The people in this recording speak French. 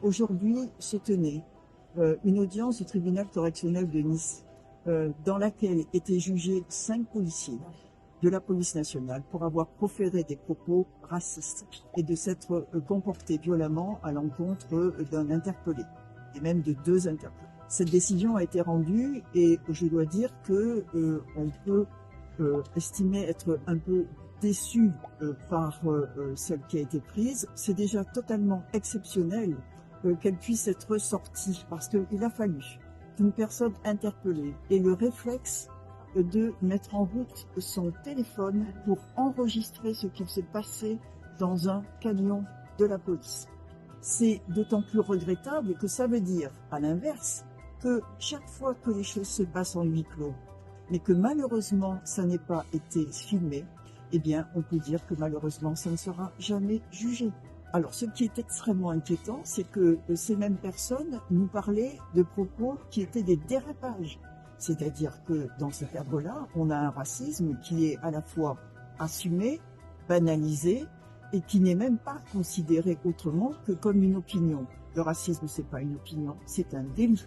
Aujourd'hui se tenait une audience du tribunal correctionnel de Nice dans laquelle étaient jugés 5 policiers de la police nationale pour avoir proféré des propos racistes et de s'être comportés violemment à l'encontre d'un interpellé, et même de 2 interpellés. Cette décision a été rendue et je dois dire que on peut estimer être un peu déçu par celle qui a été prise. C'est déjà totalement exceptionnel qu'elle puisse être sortie parce qu'il a fallu qu'une personne interpellée ait le réflexe de mettre en route son téléphone pour enregistrer ce qu'il s'est passé dans un camion de la police. C'est d'autant plus regrettable que ça veut dire, à l'inverse, que chaque fois que les choses se passent en huis clos, mais que malheureusement ça n'ait pas été filmé, eh bien on peut dire que malheureusement ça ne sera jamais jugé. Alors ce qui est extrêmement inquiétant, c'est que ces mêmes personnes nous parlaient de propos qui étaient des dérapages. C'est-à-dire que dans ce cadre-là, on a un racisme qui est à la fois assumé, banalisé, et qui n'est même pas considéré autrement que comme une opinion. Le racisme, c'est pas une opinion, c'est un délit.